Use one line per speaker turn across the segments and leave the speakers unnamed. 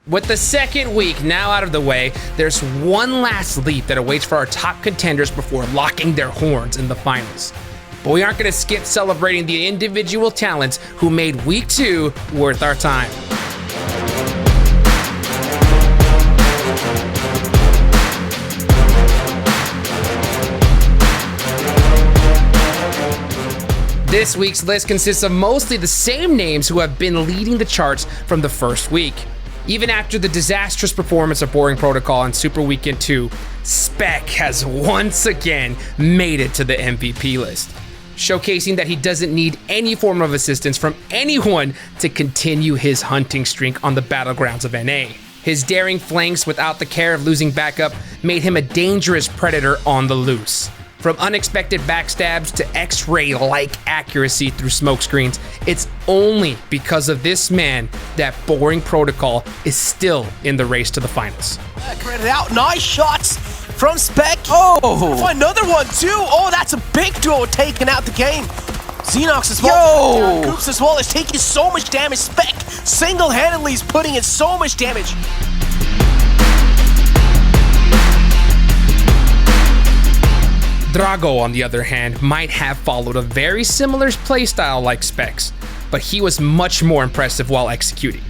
With the second week now out of the way, there's one last leap that awaits for our top contenders before locking their horns in the finals. But we aren't going to skip celebrating the individual talents who made week 2 worth our time. This week's list consists of mostly the same names who have been leading the charts from the first week. Even after the disastrous performance of Boring Protocol in Super Weekend 2, Speck has once again made it to the MVP list, showcasing that he doesn't need any form of assistance from anyone to continue his hunting streak on the battlegrounds of NA. His daring flanks without the care of losing backup made him a dangerous predator on the loose. From unexpected backstabs to X-ray-like accuracy through smoke screens, it's only because of this man that Boring Protocol is still in the race to the finals.
Credit out, nice shots from Speck. Oh, another one too. Oh, that's a big duo taking out the game. Xenox as well. Coops as well is taking so much damage. Speck single-handedly is putting in so much damage.
Drago, on the other hand, might have followed a very similar playstyle like Speck's, but he was much more impressive while executing.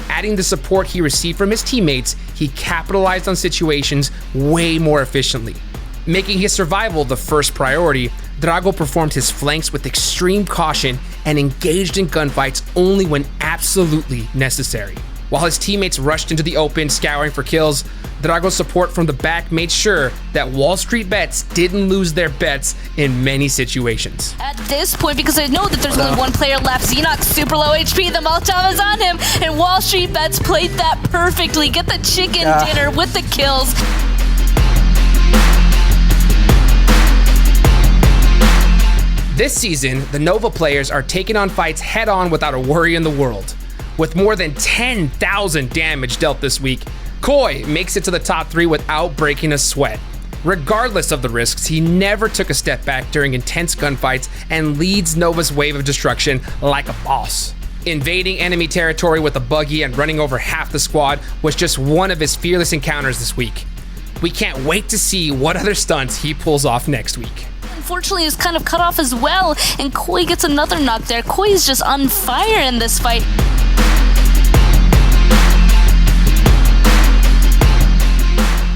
Adding the support he received from his teammates, he capitalized on situations way more efficiently. Making his survival the first priority, Drago performed his flanks with extreme caution and engaged in gunfights only when absolutely necessary. While his teammates rushed into the open, scouring for kills, Drago's support from the back made sure that Wall Street Bets didn't lose their bets in many situations.
At this point, because I know that there's only one player left, Xenox super low HP, the Molotov is on him, and Wall Street Bets played that perfectly. Get the chicken dinner with the kills.
This season, the Nova players are taking on fights head-on without a worry in the world. With more than 10,000 damage dealt this week, Koi makes it to the top 3 without breaking a sweat. Regardless of the risks, he never took a step back during intense gunfights and leads Nova's wave of destruction like a boss. Invading enemy territory with a buggy and running over half the squad was just one of his fearless encounters this week. We can't wait to see what other stunts he pulls off next week.
Unfortunately, he's kind of cut off as well, and Koi gets another knock there. Koi is just on fire in this fight.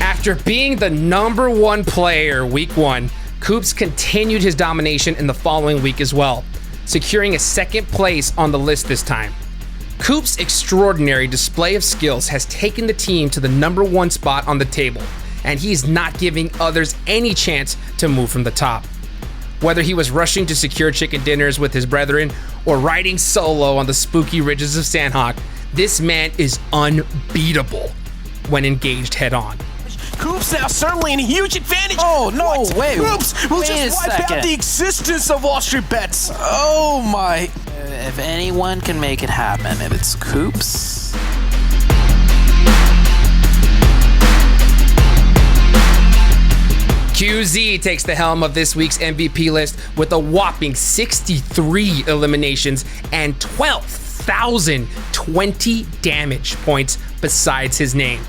After being the #1 player week 1, Coops continued his domination in the following week as well, securing a second place on the list this time. Coops' extraordinary display of skills has taken the team to the #1 spot on the table, and he's not giving others any chance to move from the top. Whether he was rushing to secure chicken dinners with his brethren or riding solo on the spooky ridges of Sandhawk, this man is unbeatable when engaged head-on.
Coops now certainly in a huge advantage.
Oh, no way.
Coops will just wipe out the existence of Wall Street Bets.
Oh my. If anyone can make it happen, it's Coops.
QZ takes the helm of this week's MVP list with a whopping 63 eliminations and 12,020 damage points besides his name.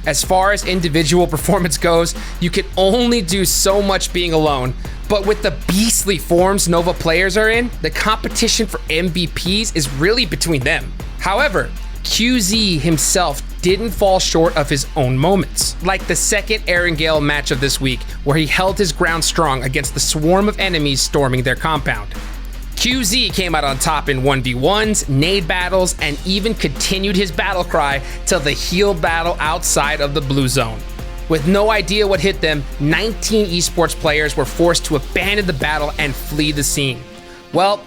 As far as individual performance goes, you can only do so much being alone, but with the beastly forms Nova players are in, the competition for MVPs is really between them. However, QZ himself didn't fall short of his own moments, like the second Erangel match of this week, where he held his ground strong against the swarm of enemies storming their compound. QZ came out on top in 1v1s, nade battles, and even continued his battle cry till the heal battle outside of the blue zone. With no idea what hit them, 19 esports players were forced to abandon the battle and flee the scene. Well,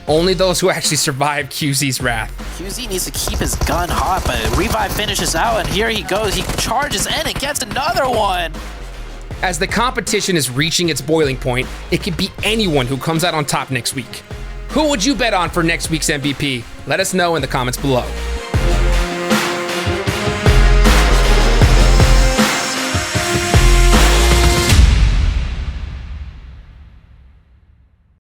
only those who actually survived QZ's wrath.
QZ needs to keep his gun hot, but Revive finishes out, and here he goes. He charges in and gets another one.
As the competition is reaching its boiling point, it could be anyone who comes out on top next week. Who would you bet on for next week's MVP? Let us know in the comments below.